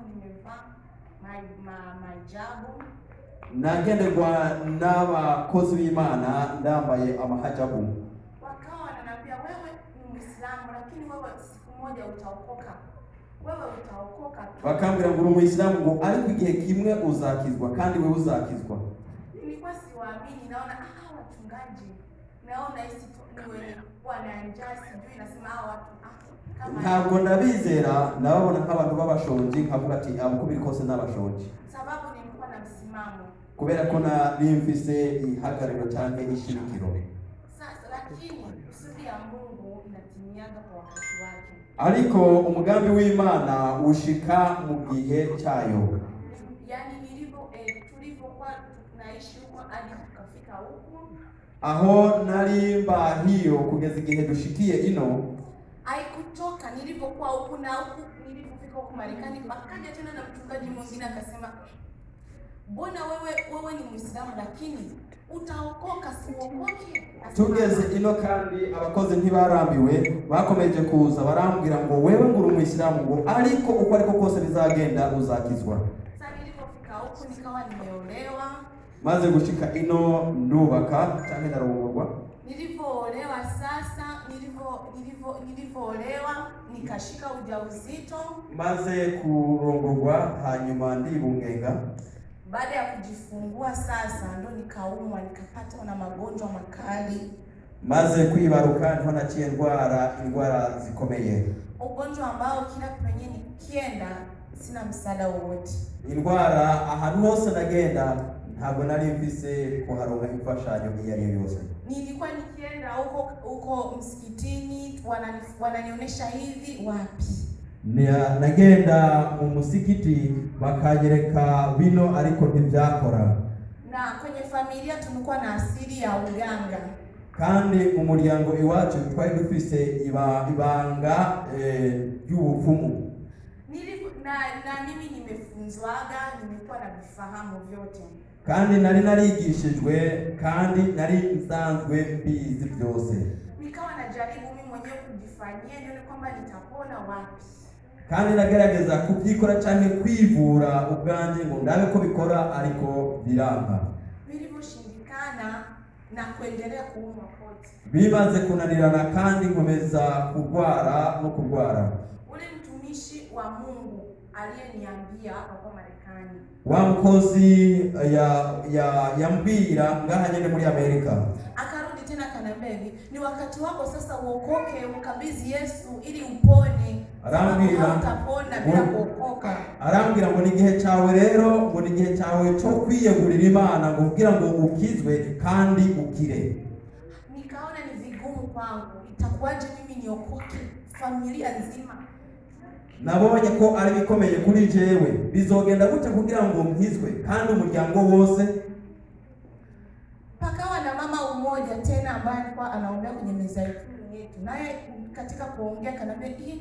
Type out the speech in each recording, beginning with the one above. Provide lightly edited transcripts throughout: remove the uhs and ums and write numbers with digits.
nimevaa mahijabu. Nagenderwa n'abakozi b'Imana ndambaye amahajabu. Wakawa wananiambia wewe ni Muislamu lakini wewe siku moja utaokoka. Wewe utaokoka. Bakambira ngo uri Muislamu ngo ariko igihe kimwe uzakizwa kandi wewe uzakizwa. Nilikuwa siwaamini, naona wachungaji. Naona hisi niwe wananjaa sijui nasema watu ntabwo ndabizera nababona nk'abantu b'abashonji nkavuga ati abo kubiri kose n'abashonji. Sababu nilikuwa na msimamo. Kubera ko na bimfise ihagariro cyane ishirikiro. Sasa lakini kusudi ya Mungu inatimiaga kwa wakati wake. Ariko umugambi w'Imana ushika mu gihe cyayo. Yani tulivyokuwa tunaishi huko hadi tukafika huko. Aho narimba hiyo kugeza igihe dushikiye ino. Haikutoka nilipokuwa huko na huko nilipofika huko Marekani, akaja tena na mchungaji mwingine akasema, "Mbona wewe ni Muislamu lakini utaokoka si uokoke?" Tugeze ino kandi abakozi ntibarambiwe bakomeje kuza barambwira ngo wewe nguru Muislamu ngo ariko uko ariko kose bizagenda uzakizwa. Sasa nilipofika huko nikawa nimeolewa. Maze gushika ino ndubaka cyane narongorwa. Nilipoolewa sasa nilipoolewa nikashika ujauzito. Maze kurongorwa hanyuma ndibungenga. Baada ya kujifungua sasa ndo nikaumwa, nikapata na magonjwa makali. Maze kwibaruka nto naciye indwara zikomeye. Ugonjwa ambao kila penye nikienda sina msaada wowote. Indwara ahantu hose nagenda ntabwo nari mfise kuharonka imfashanyo iyo ari yo yose. Nilikuwa nikienda huko msikitini wananionyesha hivi wapi. Nagenda mu musikiti bakanyereka bino ariko ntibyakora. Na kwenye familia tulikuwa na asili ya uganga. Kandi mu muryango iwacu twari dufise ibanga y'ubupfumu. Na mimi nimefunzwaga, nimekuwa na vifahamu vyote. Kandi nari narigishijwe kandi nari nsanzwe mbizi byose. Nikawa najaribu mimi mwenyewe kujifanyia nione kwamba nitapona wapi. Kandi nagerageza kubyikora cyane kwivura ubwanje ngo ndabe ko bikora ariko biranga. Vilivyoshindikana na kuendelea kuumwa kote. Bimaze kunanirana kandi nkomeza kurwara no kurwara. Ule mtumishi wa Mungu aliyeniambia hapa Marekani. Wa mkozi yambira ngaha nyene muri Amerika. Akarudi tena kanambia hivi, ni wakati wako sasa uokoke, umkabidhi Yesu ili upone. Arambwira utapona bila kuokoka. Arambwira ngo ni gihe cyawe rero, ngo ni gihe cyawe cyo kwiyegurira Imana ngo kugira ngo ukizwe kandi ukire. Nikaona ni vigumu kwangu, itakuwaje mimi niokoke familia nzima? Nabonye ko ari bikomeye kuri jewe, bizogenda gute kugira ngo nkizwe kandi umuryango wose. Pakawa na mama mmoja tena ambaye alikuwa anaongea kwenye meza yetu, naye katika kuongea kanambia,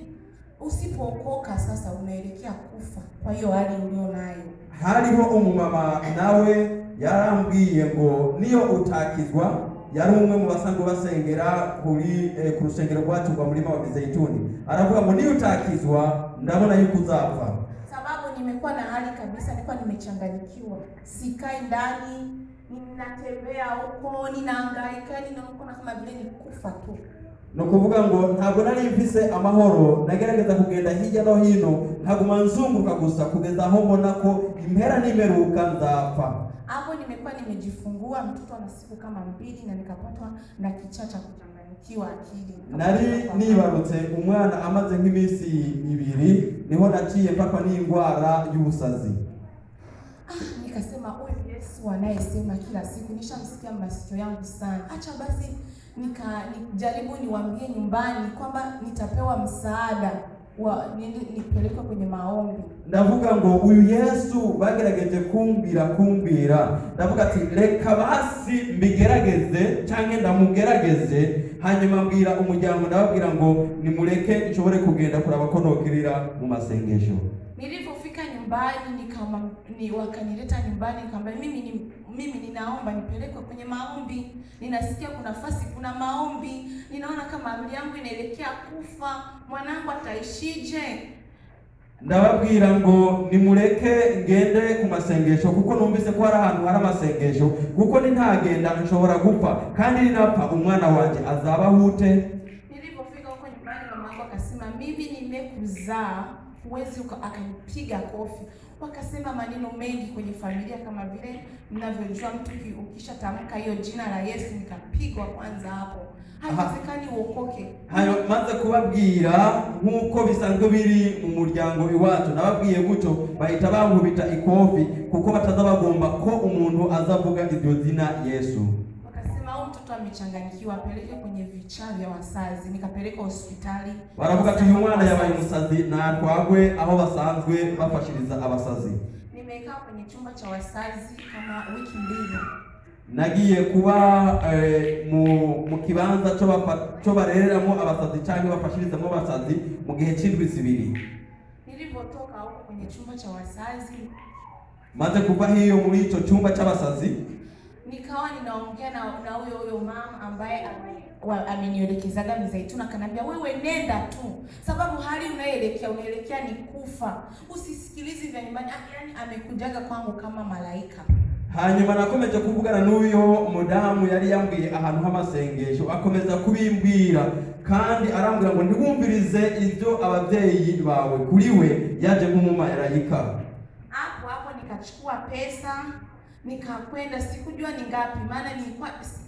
usipookoka sasa unaelekea kufa. Kwa hiyo hali ulionayo. Hariho umumama nawe yarambwiye ngo niyo utakizwa, yari umwe mu basanzwe basengera kuri ku rusengero rwacu rwa Mlima wa Mizeituni. Aravuga ngo niyo utakizwa ndabona yuko uzapfa. Sababu nimekuwa na hali kabisa, nilikuwa nimechanganyikiwa. Sikai ndani, ninatembea huko, ninahangaika, ninaona kama vile nikufa tu. No kuvuga ngo ntabwo nari mfise amahoro, nagerageza kugenda hirya no hino nkaguma nzunguruka gusa kugeza aho mbona ko impera nimeruka nzapfa. Hapo nimekuwa nimejifungua mtoto ana siku kama 2 na nikapatwa na kichaa cha kuchanganyikiwa akili. Nari nibarutse umwana amaze nk'iminsi 2 niho naciye mpaka n'indwara y'ubusazi. Nikasema huyu Yesu anayesema kila siku nishamsikia masikio yangu sana. Acha basi nijaribu niwaambie nyumbani kwamba nitapewa msaada wa nipelekwe kwenye maombi. Ndavuga ngo uyu Yesu bagerageje kumbira ndavuga ati reka basi mbigerageze canke ndamugerageze, hanyuma mbwira umuryango ndababwira ngo nimureke nshobore kugenda kuraba ko nokirira mu masengesho. Nilipofika nyumbani wakanileta nyumbani, nikamwambia mimi ninaomba nipelekwe kwenye maombi. Ninasikia kuna nafasi, kuna maombi. Ninaona kama amri yangu inaelekea kufa. Mwanangu ataishije? ndababwira ngo nimureke ngende ku masengesho kuko numvise ko hari ahantu hari amasengesho, kuko nintagenda nshobora gupfa, kandi ninapfa umwana wanje azaba hute. Nilipofika huko nyumbani mama yangu akasema mimi nimekuzaa, huwezi akanipiga kofi. Wakasema maneno mengi kwenye familia kama vile mnavyojua mtu ukishatamka hiyo jina la Yesu nikapigwa kwanza hapo. Haiwezekani uokoke. Hayo maze kubabwira nkuko bisanzwe biri mu muryango iwacu, nababwiye gutyo bahita bankubita ikofi kuko batazabagomba ko umuntu azavuga iryo zina Yesu. Wakasema huyu mtoto amechanganyikiwa, apeleke kwenye vichaa vya wasazi. Nikapeleka hospitali. Baravuga ati uyu mwana yabaye umusazi natwagwe aho basanzwe bafashiriza abasazi. Nimekaa kwenye chumba cha wasazi kama wiki 2. Nagiye kuba mu kibanza cyo barereramo abasazi cyangwa bafashirizamo abasazi mu gihe cy'indwi 2. Nilipotoka huko kwenye chumba cha wasazi, maze kuva hiyo muri ico chumba cy'abasazi, nikawa ninaongea na huyo mama ambaye amenielekezaga Mizeituni, akanambia wewe nenda tu, sababu hali unaelekea ni kufa, usisikilize vya nyumbani. Yaani amekujaga kwangu kama malaika. Hanyuma nakomeje kuvugana n'uyo mudamu yari yambwiye ahantu h'amasengesho, akomeza kubimbwira kandi arambwira ngo ntiwumvirize ibyo ababyeyi bawe, kuri we yaje nk'umumarayika. Hapo nikachukua pesa nikakwenda, sikujua ni ngapi, maana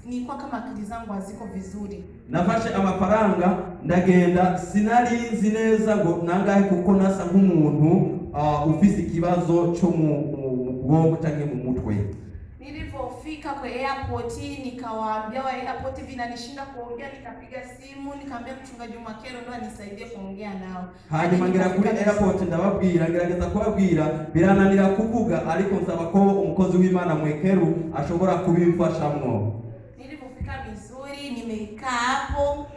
nilikuwa kama akili zangu haziko vizuri. Nafashe amafaranga ndagenda, sinarinzi neza ngo nangahe kuko nasa nk'umuntu ufise ikibazo cyo mu bwongo cyangwa mu mutwe. Nilipofika kwa airport nikawaambia wa airport vinanishinda kuongea, nikapiga simu nikamwambia mchungaji Makero ndo anisaidie kuongea nao. Hanyuma ngira kuri airport ndababwira, ngerageza kubabwira birananira kuvuga, ariko nsaba ko umukozi w'Imana Mwekeru ashobora kubimfashamwo. Nilipofika vizuri nimekaa hapo,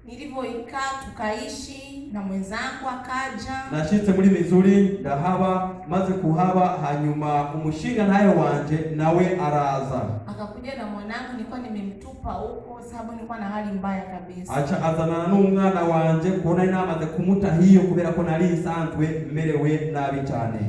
nilipoikaa tukaishi na mwenzangu akaja. Nashitse muri Mizuri ndahaba, maze kuhaba hanyuma umushinga naye wanje nawe araza. Akakuja na mwanangu, nilikuwa nimemtupa huko sababu nilikuwa na hali mbaya kabisa. Acha azanana n'umwana wanje kuona inamaze kumuta hiyo kubera ko nari nsanzwe merewe nabi cyane.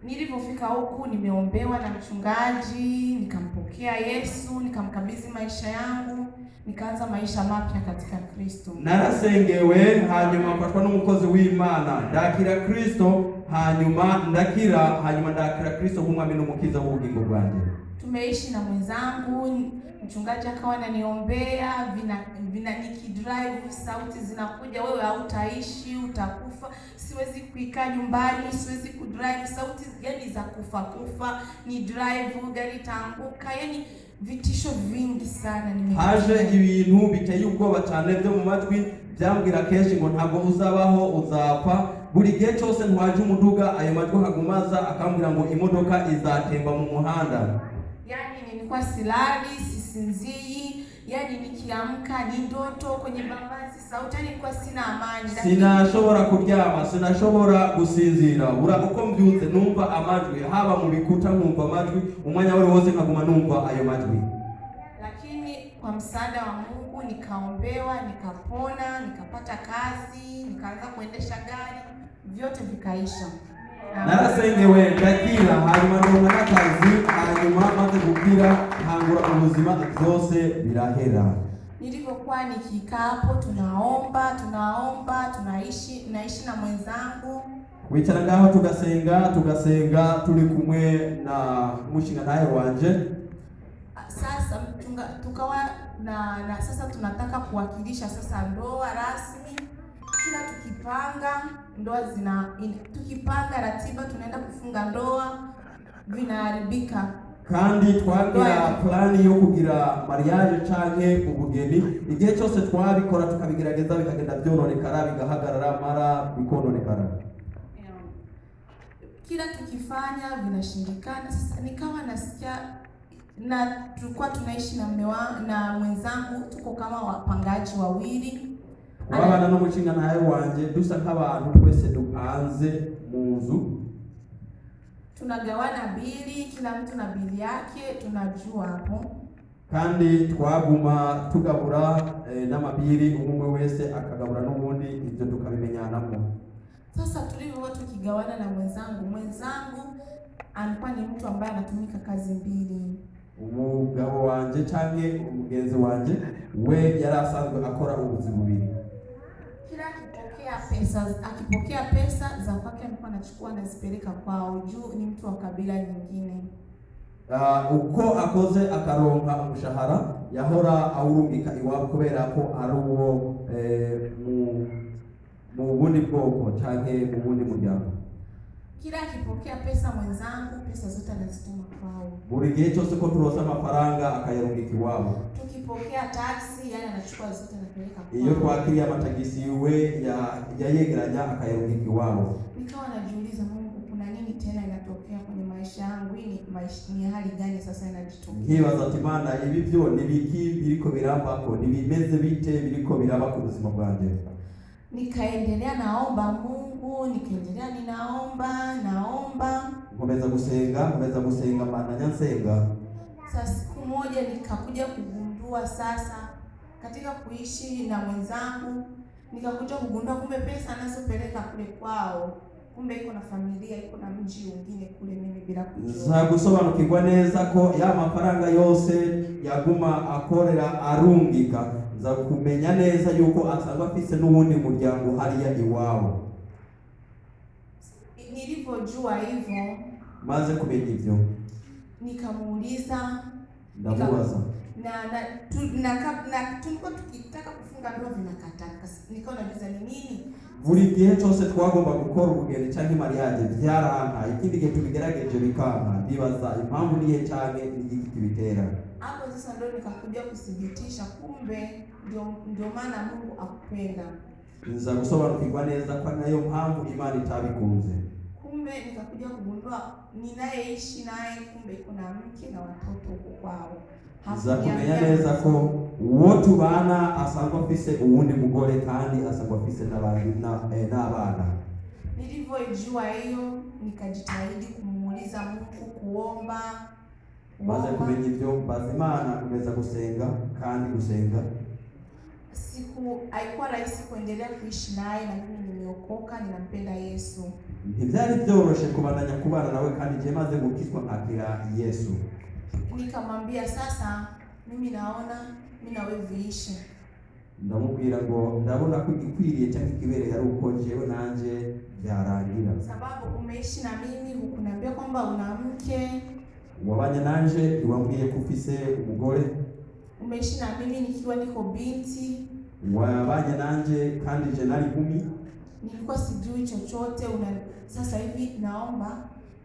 Nilipofika huku nimeombewa na mchungaji, nikampokea Yesu, nikamkabidhi maisha yangu, nikaanza maisha mapya katika Kristo. Narasengewe hanyuma mfatwa n'umukozi w'Imana, ndakira Kristo hanyuma ndakira Kristo nk'umwami n'umukiza w'ubugingo bwanjye. Tumeishi na mwenzangu, mchungaji akawa ananiombea, nikidrive sauti zinakuja, wewe hautaishi, utakufa. Siwezi kuikaa nyumbani, siwezi kudrive, sauti yani za kufa, ni drive gari taanguka, yani vitisho vingi sana. Haje ibintu biteye ubwoba cyane byo mu matwi byambwira kenshi ngo ntabwo uzabaho, uzapfa. Buri gihe cyose ntwaje umuduga ayo matwi hagumaza akambwira ngo imodoka izatemba mu muhanda. Yani nilikuwa silali, sisinzii, yani nikiamka ni ndoto kwenye mavazi, sauti nilikuwa sina amani. Sinashobora kuryama, sinashobora gusinzira. Uko mbyutse numva amajwi, haba mu bikuta numva amajwi, umwanya wose nkaguma numva ayo majwi. Lakini kwa msaada wa Mungu nikaombewa, nikapona, nikapata kazi, nikaanza kuendesha gari, vyote vikaisha. Narasengewe ndakira hanyuma ndonka n'akazi, hanyuma maze gukira hangura ubuzima byose birahera. Nilipokuwa nikikaa hapo tunaomba, naishi na mwenzangu. Wicara ngaho tugasenga turi kumwe na mushinga naye wanje. Sasa tukawa na sasa tunataka kuwakilisha sasa ndoa rasmi. Kila tukipanga ratiba tunaenda kufunga ndoa, vinaharibika. Kandi twagira plani yo kugira mariage canke ubugeni, igihe cyose twabikora tukabigerageza bikagenda byoronekara, bigahagarara mara bikononekara. Kila tukifanya vinashindikana. Sasa nikawa nasikia, na tulikuwa tunaishi na mwenzangu, tuko kama wapangaji wawili. Wabana n'umushinga naye wanje dusa nk'abantu twese dupanze mu nzu, tunagawana bili, kila mtu na bili yake, tunajua hapo. Kandi twaguma tugabura n'amabiri, umwe wese akagabura n'ubundi, ibyo tukabimenyanamo. Sasa tulivyokuwa tukigawana na mwenzangu alikuwa ni mtu ambaye anatumika kazi mbili. Umugabo wanje canke umugenzi wanje we yari asanzwe akora ubuzi bubiri. Kila akipokea pesa za kwake alikuwa anachukua anazipeleka kwao, juu ni mtu wa kabila nyingine. Uko akoze akaronka umushahara yahora awurungika iwabo kubera ko ari uwo mu bundi bwoko canke mu bundi muryango. Kila akipokea pesa mwenzangu, pesa zote anazituma kwao. Buri gihe cyose ko turosa amafaranga akayarungika iwabo. Tukipokea taxi, yani anachukua zote anapeleka kwao. Iyo twakiriye amatagisi we yayegeranya akayarungika iwabo. Nikawa najiuliza, Mungu, kuna nini tena inatokea kwenye maisha yangu? Ni hali gani sasa inajitokea? Nkibaza ati Mana, ibi byo nibiki biriko birambako, nibimeze bite biriko biraba ku buzima bwanje? Nikaendelea naomba Mungu, ninaomba. Nkomeza gusenga Mana nyansenga. Sasa siku moja nikakuja kugundua sasa katika kuishi na mwenzangu, nikakuja kugundua kumbe pesa anazopeleka kule kwao, kumbe iko na familia, iko na mji mwingine kule, mimi bila kujua. Za gusobanukirwa neza ko ya mafaranga yose yaguma akorera arungika, za kumenya neza yuko asanga afise n'ubundi muryango hariya iwabo. Nilipojua hivyo, maze kumenya ivyo, nikamuuliza, ndamubaza tulikuwa tukitaka kufunga ndoa vinakata. Nikaona giza ni nini? Buri gihe cyose twagomba gukora ubugeni canke mariage vyaranka, ikindi gihe tubigerageje bikanka, ndibaza impamvu niye canke n'igiki kibitera. Hapo sasa ndio nikakuja kuthibitisha kumbe ndio maana Mungu akupenda. Nza gusobanukirwa neza ko nayo mpamvu Imana itabikunze. Kumbe nikakuja kugundua ninayeishi naye kumbe kuna mke na watoto kwao. Nza kumenya neza ko uwo tubana asanzwe afise uwundi mugore kandi asanzwe afise n'abana. Nilivyojua hiyo nikajitahidi kumuuliza Mungu, kuomba. Maze kumenya ivyo, baza Imana, kumeza gusenga kandi gusenga. Haikuwa rahisi kuendelea kuishi naye, na mimi nimeokoka, ninampenda Yesu. Ntivyari byoroshe kubandanya kubana nawe kandi je maze gukizwa nkakira Yesu. Nikamwambia sasa mimi naona mimi na wewe viishi. Ndamubwira ngo ndabona ko igikwiriye cyangwa ikibereye ari uko jewe nanje byarangira. Sababu umeishi na mimi, hukuniambia kwamba una mke. Wabanye nanje iwambwiye ko ufise umugore. Umeishi na mimi nikiwa niko binti. Wabanye nanje kandi je nari nkumi. Nilikuwa sijui chochote. Sasa hivi naomba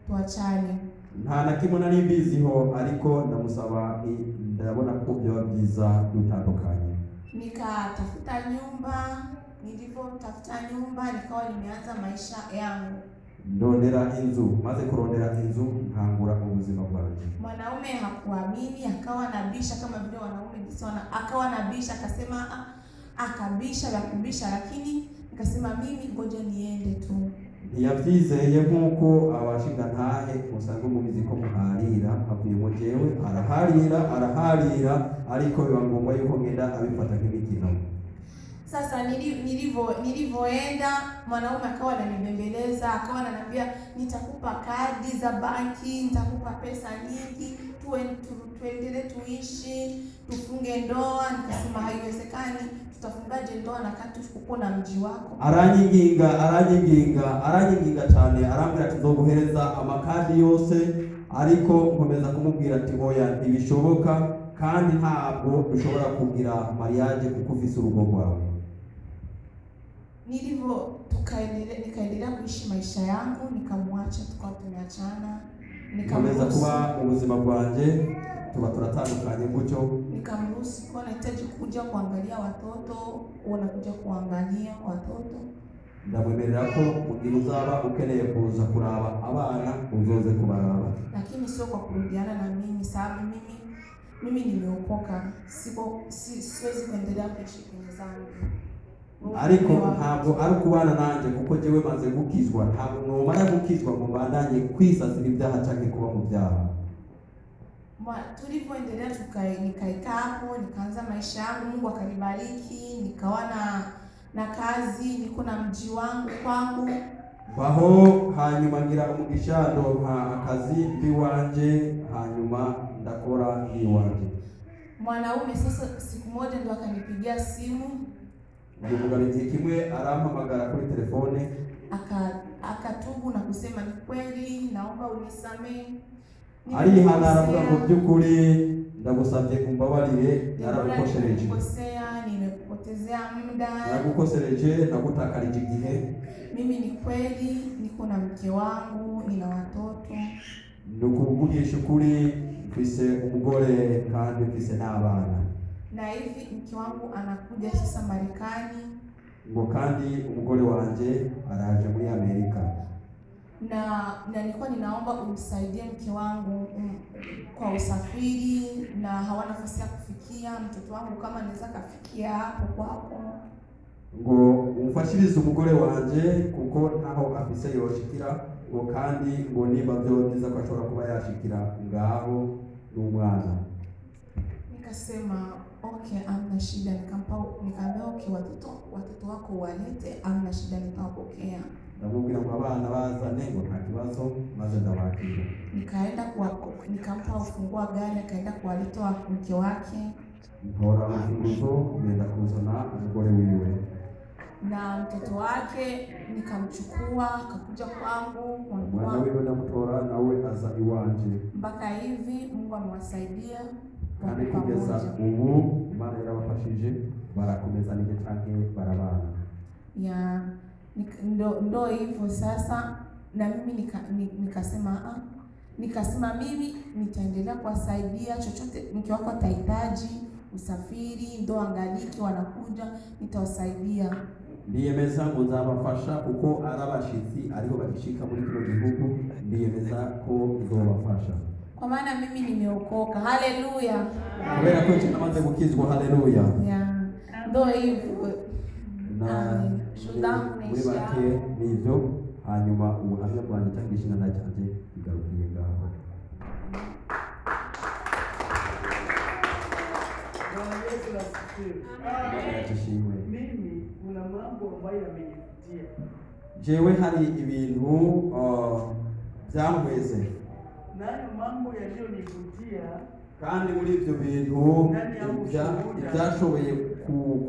tuachane. Nta na kimwe nari mbiziho, ariko ndamusaba ndabona ko byo byiza dutandukanye. Nikatafuta nyumba. Nilipotafuta nyumba nikawa nimeanza maisha yangu. Ndondera inzu, maze kurondera inzu nkangura ubuzima bwanjye. Mwanaume hakuamini, akawa nabisha kama vile wanaume disona, akawa nabisha, akasema akabisha, lakini nikasema mimi ngoja niende tu. Ntiyabyizeye nk'uko abashinga ntahe usanga mubizi ko muharira, hakuye mu jewe araharira ariko biba ngombwa yuko ngenda abifata nk'imikino. Sasa nilivyoenda mwanaume akawa ananibembeleza, akawa ananiambia nitakupa kadi za banki, nitakupa pesa nyingi, tuendelee tuishi, tufunge ndoa. Nikasema haiwezekani, tutafungaje ndoa na kati uko na mji wako? Aranyinginga cyane, arambwira ati nzoguhereza amakadi yose, ariko nkomeza kumubwira ati oya ntibishoboka kandi ntabwo dushobora kugira mariage kuko ufise urugo rwawe. Nikaendelea kuishi maisha yangu, nikamwacha, tukawa tumeachana. Nikamweza kuba ubuzima bwanje tuba turatandukanye gutyo. Nikamruhusu kwa nahitaji kuja kuangalia watoto, wanakuja kuangalia watoto. Ndamwemerera ko mugihe uzaba ukeneye kuza kuraba abana uzoze kubaraba, lakini sio kwa kurudiana na mimi, sababu mimi nimeokoka, siwezi kuendelea kuishi kwenye dhambi. Ariko ntabwo ari kubana nanje kuko jewe maze gukizwa, ntabwo nomara gukizwa ngo mbandanye kwisasira ibyaha cyangwa kuba mu byaha. Tulipoendelea nikaikaa hapo, nikaanza maisha yangu, Mungu akanibariki, nikawa na kazi, niko na mji wangu kwangu. baho hanyuma ngira umugisha ndonka akazi biwanje hanyuma ndakora biwanje. Mwanaume sasa siku moja ndo akanipigia simu, Umugabo igihe kimwe arampamagara kuri telefone akatubu na kusema ni kweli naomba unisamee. Arihana aravuga ngo by'ukuri ndagusabye kumbabarire naragukoshereje. Nimekupotezea muda. Nagukoshereje nagutakarije igihe. Mimi ni kweli niko na mke wangu, nina watoto. Nukuvugisha ukuri mfise umugore kandi mfise n'abana. Na hivi mke wangu anakuja sasa Marekani. Ngo kandi umugore wanje araje muri Amerika. Na nilikuwa ninaomba umsaidie mke wangu kwa usafiri, na hawana nafasi ya kufikia mtoto wangu kama anaweza kafikia hapo kwako. Ngo umfashirize umugore wanje kuko naho afise yoshikira, ngo kandi ngo niba byogiza ko ashobora kuba yashikira ngaho n'umwana. Nikasema okay, amna shida. Nikamwambia okay, watoto wako walete, amna shida, nitawapokea. Ndamubwira ngo abana bazane ngo nta kibazo maze ndabakira. Nikaenda nikampa ufunguo gari, akaenda kuwaleta mke wake. Ntora ufunguzo nenda kuzana umugore wiwe. Na mtoto wake nikamchukua akakuja kwangu, mwana wiwe ndamutora nawe aza iwanje. Mpaka hivi Mungu amewasaidia. Kandi kugeza ubu Imana yarabafashije barakomeza nige canke barabana. Ya ndo hivyo sasa, na mimi nikasema mimi nitaendelea kuwasaidia chochote mke wako atahitaji, usafiri, ndo angaliki wanakuja, nitawasaidia. Ndiyemeza ngo nzabafasha kuko arabashitsi ariho bakishika muri kino gihugu, ndiyemeza ko nzobafasha kwa maana mimi nimeokoka. Haleluya. Kubera ko tunamaze gukizwa. Haleluya. Ya ndo hivyo. Na muri make nivyo, hanyuma ubuhamya bwanjye cyangwa ishingana cyanjye bigarukiye ngaho. Mimi kuna mambo ambayo yamenivutia. Jewe hari ibintu byamweze. Nayo mambo yaliyonivutia kandi muri ibyo bintu ibyashoboye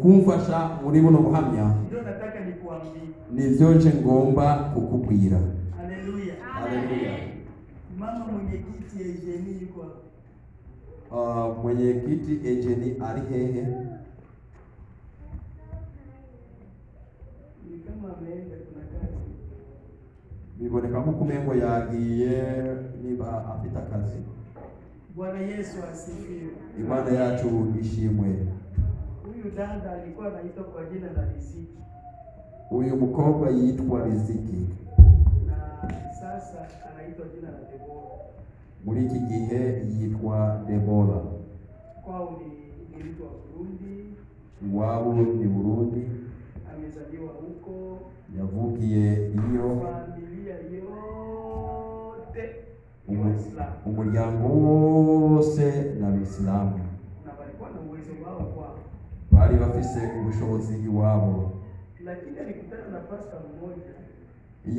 kumfasha muri buno buhamya, ndio nataka nikuambie, nivyo nje ngomba kukubwira. Haleluya. Haleluya. Mama mwenyekiti Ejeni yuko mwenyekiti Ejeni ari hehe? Ni kama ameenda, kuna kazi. Biboneka nko kumengo yagiye niba afite akazi. Bwana Yesu asifiwe. Imana yacu ishimwe. Huyu dada alikuwa anaitwa kwa jina la Riziki. Uyu mukobwa yitwa Riziki. Na sasa anaitwa jina la Debora. Muri iki gihe yitwa Debora. Kwao ni mtu wa Burundi. Iwabo ni Burundi. Amezaliwa huko. Yavukiye iyo. Familia yote umuryango wose n'Abisilamu. Na walikuwa na uwezo wao kwao. Bari bafise ubushobozi iwabo. Lakini alikutana na pastor mmoja.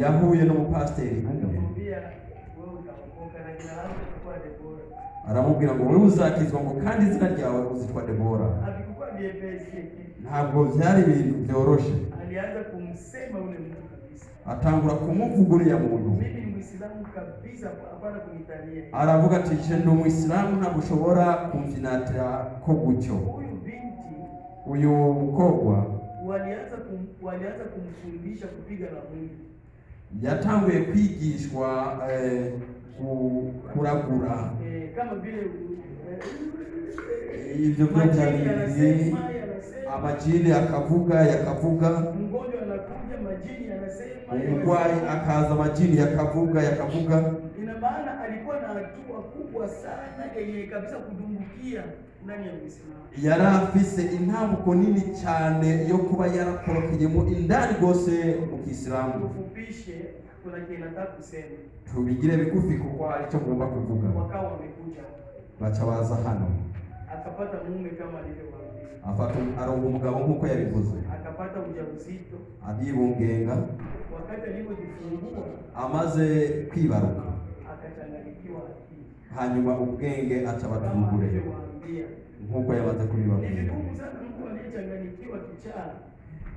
Yahuye n'umupasteri umwe. Akamwambia wewe utaokoka na jina lako litakuwa Debora. Aramubwira ngo wewe uzakizwa ngo kandi izina ryawe uzitwa Debora. Hakikuwa vyepesi. Ntabwo byari ibintu byoroshe. Alianza kumsema ule mtu kabisa. Atangura kumuvuga uriya muntu. Mimi ni Muislamu kabisa, hapana kunitania. Aravuga ati je ndi Umuislamu ntabwo ushobora kumvinatira ko gutyo. Huyu binti, uyu mukobwa walianza kumfundisha kupiga ramli. Yatanguye kwigishwa kuragura. Kama vile ibyo byari amajini akavuga yakavuga. Mgonjwa anakuja majini yanasema. Umurwayi akaza amajini yakavuga. Ina maana alikuwa na hatua kubwa sana yenye kabisa kudumbukia ndani ya Uislamu. Yari afise intambuko nini cyane yo kuba yarakorokeyemo indani rwose mu Kisilamu. Tufupishe, kuna kile nataka kusema. Tubigire bigufi kuko ari cyo ngomba kuvuga. Wakao wamekuja. Bacha baza hano. akapata mume kama alivyowaambia, aronka umugabo nk'uko yabivuze, akapata ujauzito, aribungenga. wakati alipojifungua amaze kwibaruka akachanganyikiwa akili, hanyuma ubwenge aca batungure alivyowaambia. nk'uko yamaze Ni kubibabwira. vigumu sana mtu aliyechanganyikiwa kichaa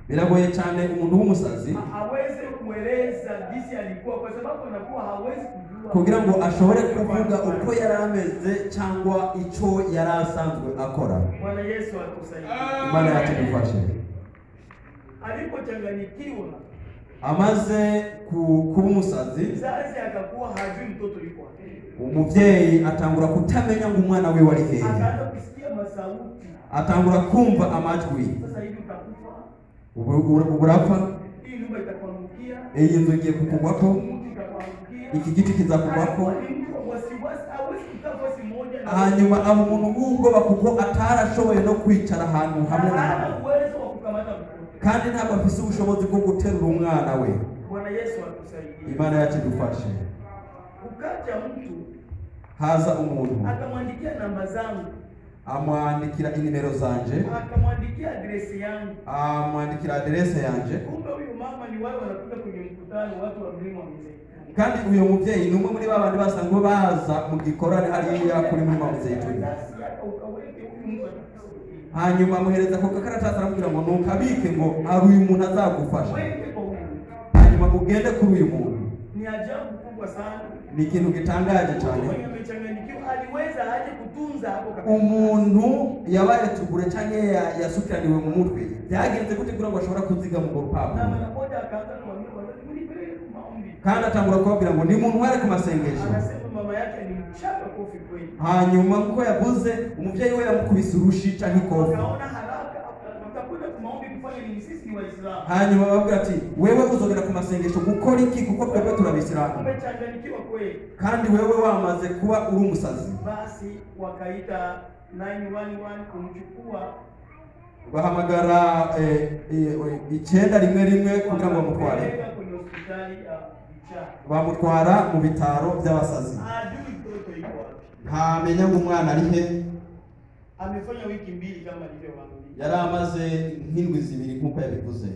Biragoye cyane umuntu w'umusazi aweze kueleza jinsi alikuwa, kwa sababu anakuwa hawezi kujua kugira ngo ashobore kuvuga uko yari ameze cyangwa icyo yari asanzwe akora. Bwana Yesu atusaidie. Imana yacu idufashe. Alipochanganyikiwa amaze kuba umusazi, mzazi akakuwa hajui mtoto yuko wapi, umubyeyi atangura kutamenya ngo umwana we wari hehe, akaanza kusikia masauti, atangura kumva amajwi. sasa hivi utakufa, ubu urapfa, hii nyumba itakuangukia, iyi nzu igiye kukugwako, mtu itakuangukia, iki giti kizakugwako. ni mtu wa wasiwasi, hawezi kukaa nafasi moja, na hanyuma aba umuntu w'ubwoba kuko atarashoboye no kwicara ahantu hamwe na hamwe, hana uwezo wa kukamata mtoto. kandi ntabwo afise ubushobozi bwo guterura umwana we. Bwana Yesu atusaidie. Imana yacu idufashe. Ukaja mtu haza umuntu akamwandikia namba zangu, amwandikira inimero zanje, akamwandikia adresi yangu, amwandikira aderese yanje. kumbe huyu mama ni wale wanakuja kwenye mkutano, watu wa Mlima Mzeituni. kandi uyu mubyeyi ni umwe muri ba bandi basanzwe baza mu gikorane hariya kuri Mlima Mzeituni. hanyuma amuhereza ako gakaratasi aramubwira ngo ntukabike, ngo hari uyu muntu azagufasha, hanyuma ugende kuri uyu muntu. Ni ajabu kubwa sana. Ni ikintu gitangaje cyane. Mwenye amechanganyikiwa aliweza aje kutunza hapo kabisa. Umuntu yabaye tugure cyangwa yasukiraniwe mu mutwe, byagenze gute kugira ngo ashobora kuziga mu rupapuro? Na mmoja akaanza kumwambia wazazi, mnipeleke kwa maombi. kandi atangura kubabwira ngo ni muntu wari ku masengesho. Anasema mama yake ni mchapa kofi kweli. hanyuma kuko yavuze umubyeyi we yamukubise urushi cyangwa ikofi. Akaona haraka utakwenda kwa maombi kufanya nini? Sisi ni Waislamu. hanyuma babwira ati wewe uzogera ku masengesho gukora iki, kuko twebwe turabisiramu. Amechanganyikiwa kweli. kandi wewe wamaze kuba uri umusazi. Basi wakaita 911 kumchukua, bahamagara 911 kugira ngo bamutware. kwenye hospitali ya Vichaa. bamutwara mu bitaro by'abasazi. Hajui mtoto yuko wapi. ntamenya ngo umwana ari he. Amefanya wiki mbili kama alivyowaambia. yari amaze nk'indwi zibiri nk'uko yabivuze.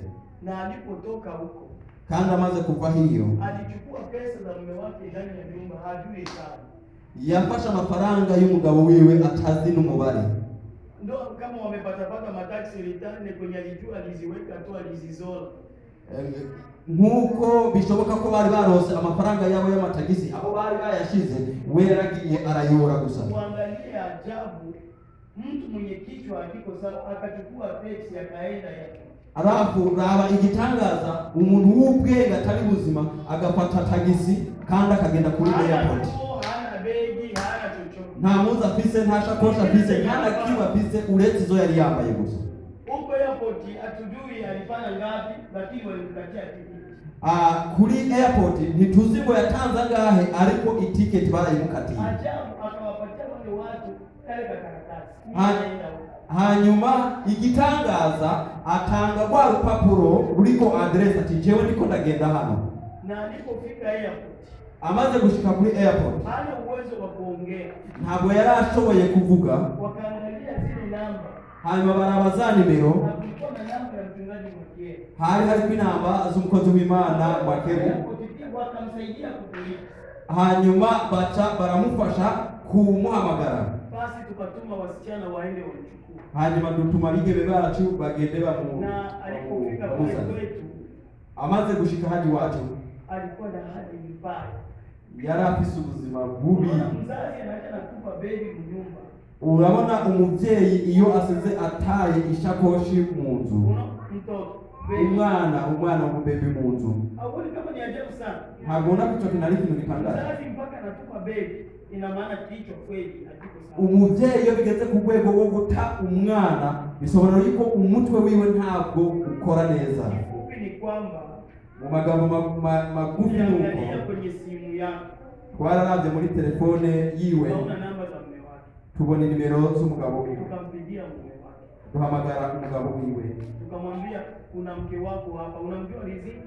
Na alipotoka huko, kandi amaze kuva hiyo, alichukua pesa za mume wake ndani ya nyumba, hajui sana. yafashe amafaranga y'umugabo wiwe atazi n'umubare. Ndio kama wamepata mataksi ritane kwenye alijua aliziweka tu, alizizola. nk'uko bishoboka ko bari barose amafaranga yabo y'amatagisi, abo bari bayashize, we yaragiye arayora gusa. Kuangalia ajabu, mtu mwenye kichwa akiko sawa akachukua taxi akaenda yake. Alafu raba igitangaza, umuntu w'ubwenge atari buzima agafata tagisi kandi akagenda kuri airport. Hana begi, hana chochote. nta muzi afise, nta shakoshi afise, nta na kimwe afise uretse izo yari yambaye gusa. Huko airport atujui alipana ngapi, lakini walimkatia tiketi. Kuri airport ntituzi ngo yatanze angahe, ariko itiketi barayimukatiye. Ajabu, akawapatia wale watu kale karatasi. hanyuma igitangaza, atanga rwa rupapuro ruriko address, ati jewe ndiko ndagenda hano. Na alipofika airport, amaze gushika kuri airport, hana uwezo wa kuongea. ntabwo yari ashoboye kuvuga. Wakaangalia zile namba, hanyuma baraba za nimero, na kulikuwa na namba ya mchungaji Mwakeru. hari hariko inamba z'umukozi w'Imana Mwakeru. Wakamsaidia kutulipa. hanyuma baca baramufasha kumuhamagara. Basi tukatuma wasichana waende wamchukue. hanyuma dutuma abigeme bacu bagende Na alipofika kule bamuzana. kwetu, amaze gushika hadi iwacu, alikuwa na hali mbaya. yari afise ubuzima bubi. Mzazi anaenda kutupa bebi mnyumba. urabona umubyeyi iyo asize ataye ishakoshi mu nzu, Una mtoto bebi. umwana w'umubebe mu nzu, Haoni kama ni ajabu sana? ntabona ko icyo kintu ari ikintu gitangaje. Mzazi mpaka anatupa bebi, ina maana kichwa kweli hakiko sawa. umubyeyi iyo bigeze ku rwego rwo guta umwana, bisobanura yuko umutwe wiwe ntabwo ukora neza. Kifupi ni kwamba mu magambo magufi nuko ukiangalia kwenye simu yako twararavye muri telefone yiwe, unaona namba za mume wake. tubona nimero z'umugabo wiwe, Tukampigia mume wake. duhamagara umugabo wiwe, Tukamwambia kuna mke wako hapa, unamjua Riziki?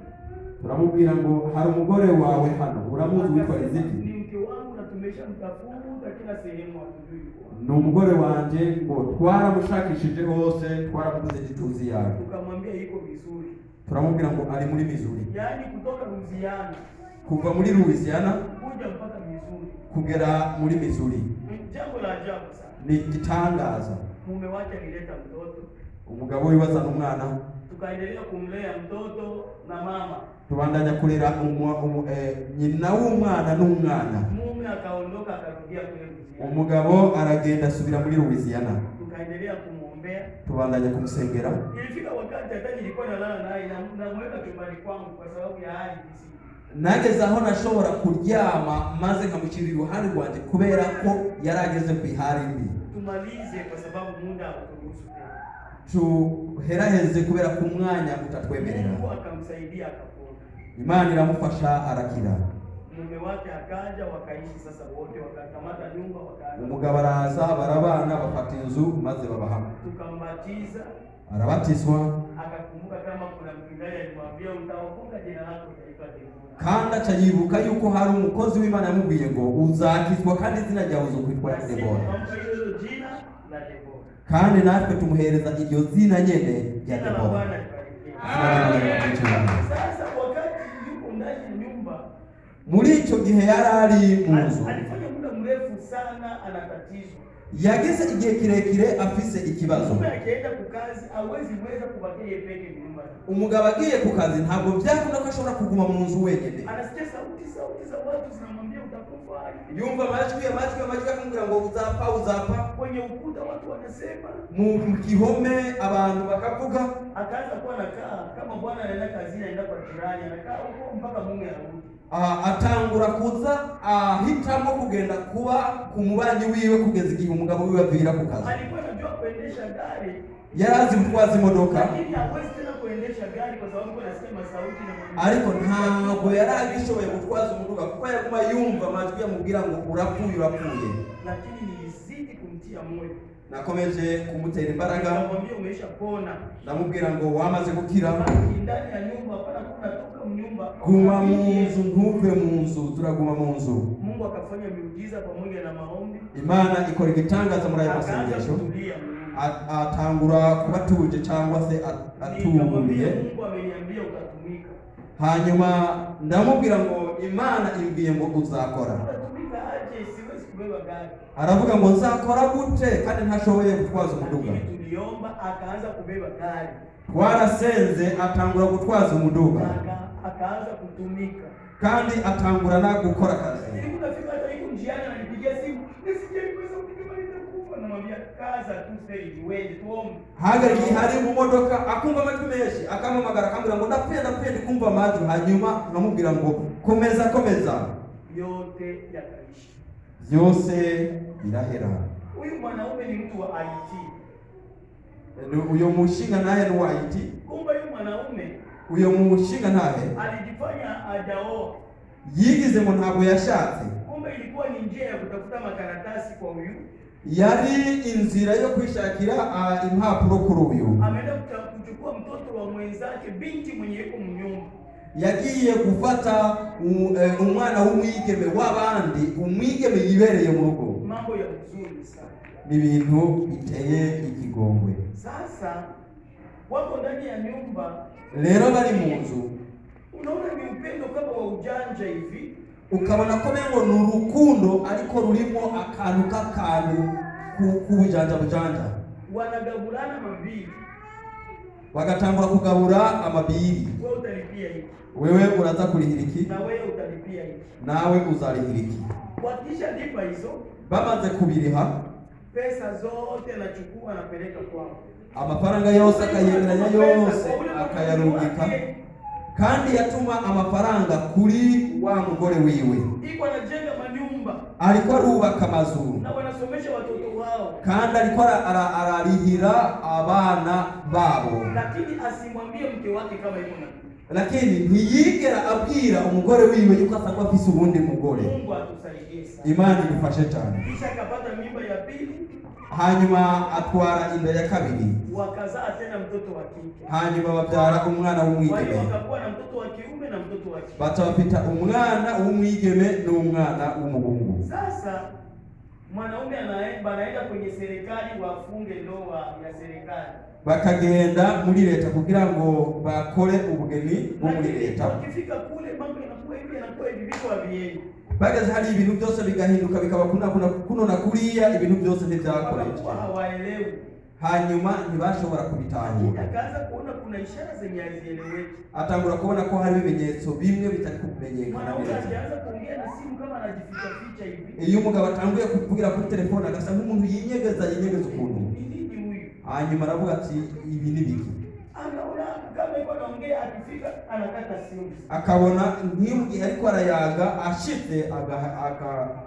turamubwira ngo hari umugore wawe hano, uramuzi witwa Riziki? Ni mke wangu, natumia tumeshamtafuta kila sehemu hatujui kwa. Ni umugore wanje ngo twaramushakishije hose, twaramubuze ntituzi yawe. Tukamwambia iko vizuri. Turamubwira ngo ari muri Missouri. Yaani kutoka Louisiana. Kuva muri Louisiana kuja mpaka Missouri. Kugera muri Missouri. Jambo la ajabu sana. Ni gitangaza. Mume wake alileta mtoto. Umugabo wibazana umwana. Tukaendelea kumlea mtoto na mama. Tubandanya kurera nyina w'umwana n'umwana. Mume akaondoka akarudia kule Louisiana. Umugabo aragenda asubira muri Louisiana. Tukaendelea kumuombea. Tubandanya kumusengera. Ilifika wakati hata nilikuwa nalala naye na mweka chumbani kwangu kwa sababu ya hali hizi. Nageze aho nashobora kuryama maze nkamucira iruhande rwanjye kubera ko yarageze ku ihari mbi. Tumalize kwa sababu muda hauturuhusu tena. Tuheraheze kubera ku mwanya utatwemerera. Mungu akamsaidia akapona. Imana iramufasha arakira. Mume wake akaja wakaishi sasa wote wakakamata nyumba wakaanza. Umugabo araza barabana bafata inzu maze babahama. Tukambatiza. Arabatizwa. Akakumbuka kama kuna mchungaji alimwambia utaokoka jina lako utaitwa Debora. Kandi acayibuka yuko hari umukozi w'Imana yamubwiye ngo uzakizwa kandi izina ryawe uzokwitwa Debora. Kandi natwe tumuhereza iryo zina nyene rya Debora. Sasa wakati yuko ndani ya nyumba, muri icyo gihe yari ari mu nzu, alifanya muda mrefu sana ana tatizo. Yageze igihe kirekire afise ikibazo. Akienda ku kazi hawezi kubakia peke nyumba. Umugabo agiye ku kazi ntabwo byakunda ko ashobora kuguma mu nzu wenyine. Anasikia sauti za watu zinamwambia utakufa. Yumva amajwi akamubwira ngo uzapfa. Kwenye ukuta watu wanasema. Mu gihome abantu bakavuga. Akaanza kuwa anakaa kama bwana anaenda kazini anaenda kwa jirani anakaa huko mpaka mume arudi. Atangura kuza ahitamo kugenda kuba ku mubanyi wiwe kugeza igihe umugabo wiwe avira ku kazi. Alikuwa anajua kuendesha gari. Yarazi gutwaza imodoka. Lakini hawezi tena kuendesha gari kwa sababu anasikia sauti na ariko ntabwo yaragishoboye gutwaza umuduga kuko yaguma yumva amajwi yamubwira ngo urapfuye. Lakini nilizidi kumtia moyo. Nakomeje kumutera imbaraga. Namwambia umeshapona. Namubwira ngo wamaze gukira. Ndani ya nyumba hapana kunatoka nyumba. Guma mu nzu ntuve mu nzu, turaguma mu nzu. Mungu akafanya miujiza pamoja na maombi. Imana ikora igitangaza muri ayo masengesho. Atangura kubatuje cyangwa se atuburiye. Mungu ameniambia utatumika. Hanyuma ndamubwira ngo Imana imbwiye ngo uzakora. Utatumika aje? Siwezi kubeba gari. Aravuga ngo nzakora gute kandi ntashoboye gutwaza umuduga. Tuliomba akaanza kubeba gari. Twarasenze atangura gutwaza umuduga. Akaanza kutumika. Kandi atangura na gukora kazi. Nilipofika hata yuko njiani ananipigia simu. Nisije kuweza kukimaliza kufa na mwambia kaza tu stage wewe tuombe. Hagari hari mu modoka akumva amajwi menshi akamamagara akambwira ngo ndapfuye ndikumva amajwi. Hanyuma nkamubwira ngo komeza. Yote yakaishi. Byose birahera. Huyu mwanaume ni mtu wa IT. Uyo mushinga naye ni wa IT. Kumbe huyu mwanaume uyo mushinga naye alijifanya hajaoa. Yigize ngo ntabwo yashatse. Kumbe ilikuwa ni njia ya kutafuta makaratasi kwa huyu. Yari inzira yo kwishakira impapuro kuri uyu. Ameenda kuchukua mtoto wa mwenzake binti mwenye yuko mnyumba. Yagiye gufata umwana w'umwigeme w'abandi, umwigeme yibereye mu rugo. Mambo ya uzuri sana. Ni ibintu biteye ikigongwe. Sasa wako ndani ya nyumba. Rero bari mu nzu. Unaona ni upendo kama wa ujanja hivi. Ukabona ko mengo ni urukundo ariko rurimo akantu k'ubujanja. Wanagabulana mabili. Bagatangura kugabura amabiri. Wewe utalipia hiki. Wewe uraza kurihira iki? Na wewe utalipia hiki. Nawe uzarihira iki? Wakisha lipa hizo. Bamaze kubiriha. Pesa zote anachukua anapeleka kwao. Amafaranga yose akayemeranya yose akayarungika. Kandi yatuma amafaranga kuri wa mugore wiwe. Iko anajenga manyumba. Alikuwa arubaka amazu. Na wanasomesha watoto wao. Kandi alikuwa ararihira abana babo. Lakini asimwambie mke wake kama yuko na. Lakini ntiyigera abwira umugore wiwe yuko asanga afise ubundi mugore. Mungu atusaidie sana. Imana idufashe cyane. Kisha akapata mimba ya pili. Hanyuma atwara inda ya kabiri. Wakazaa tena mtoto wa kike. Hanyuma babyara umwana w'umwigeme. Wakakuwa na mtoto wa kiume na mtoto wa kike. Batafita umwana w'umwigeme n'umwana w'umuhungu. Sasa mwanaume anaenda kwenye serikali wafunge ndoa ya serikali, bakagenda muri leta kugira ngo bakore ubugeni bwo muri leta. Wakifika kule mambo yanakuwa hivi viko havieni. Bageze hari ibintu byose bigahinduka bikaba kuno na kuriya, ibintu byose ntibyakoreshwa, hawaelewi. Hanyuma ntibashobora kubitahura. Akaanza kuona kuna ishara zenye hazieleweki, atangura kubona ko hari ibimenyetso bimwe bitari kumenyekana neza. Akaanza kuongea na simu kama anajificha ficha hivi. Iyo umugabo atanguye kuvugira kuri telefone agasa nk'umuntu yinyegeza ukuntu, hanyuma aravuga ati ibi ni biki. Anaona kama yuko anaongea, akifika anakata simu, akabona nk'iyo ariko arayaga ashitse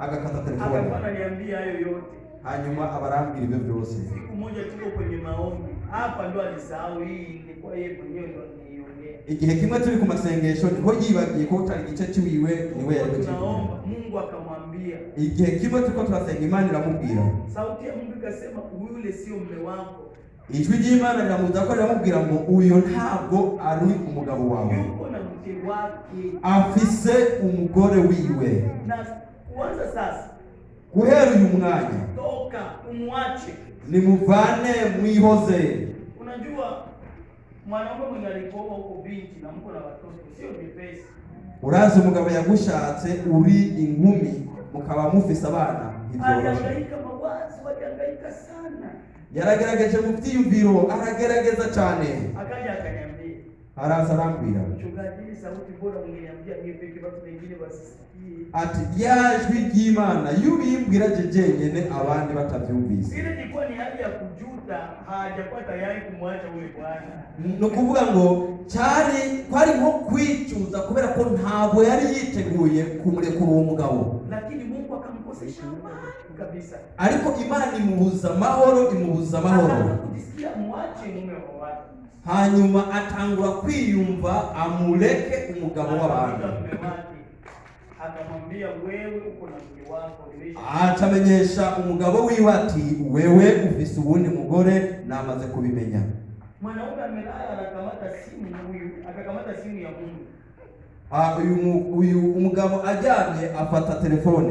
agakata telefone. Akabona niambia hayo yote, hanyuma abarambira ibyo byose. Siku moja tuko kwenye maombi hapa, ndo alisahau hii ilikuwa yeye mwenyewe ndo aniongea. Igihe kimwe turi ku masengesho niho yibagiye ko utari igice cy'iwiwe niwe yari tunaomba, Mungu akamwambia. Igihe kimwe tuko turasenga, Imana iramubwira, sauti ya Mungu ikasema yule sio mume wako. Ijwi ry'Imana riramuza ko riramubwira ngo uyo ntabwo ari umugabo wawe, yuko na mke wake, afise umugore wiwe. Na kuanza sasa, guhera uyu mwanya, toka umwache, nimuvane mwihoze. Unajua mwanaume mwenye alikuwa huko binti na mko na watoto sio nyepesi. Urazi umugabo yagushatse uri inkumi mukaba mufise abana, alihangaika, mawazo alihangaika sana, yaragerageje mu byiyumviro, aragerageza cyane. Akaja akaniambia, araza arambwira, mchungaji, sauti bora ungeniambia niepeke watu wengine wasisikie. Ati yajwi ry'Imana yubimbwira jenyene abandi batavyumvise. Ile ilikuwa ni hali ya kujuta, hajakuwa tayari kumwacha ule bwana. No kuvuga ngo kwari nko kwicuza kubera ko ntabwo yari yiteguye kumurekura uwo mugabo, lakini Mungu akamkosesha amani kabisa. Ariko Imana imubuza amahoro, kujisikia mwache mume wa watu. Hanyuma atangura kwiyumva amureke umugabo w'abantu. Akamwambia, wewe uko na mke wako, atamenyesha umugabo wiwe ati wewe ufise ubundi mugore namaze kubimenya. Mwanaume amelala, anakamata simu, akakamata simu ya Mungu. Uyu umugabo ajyamye afata telefone.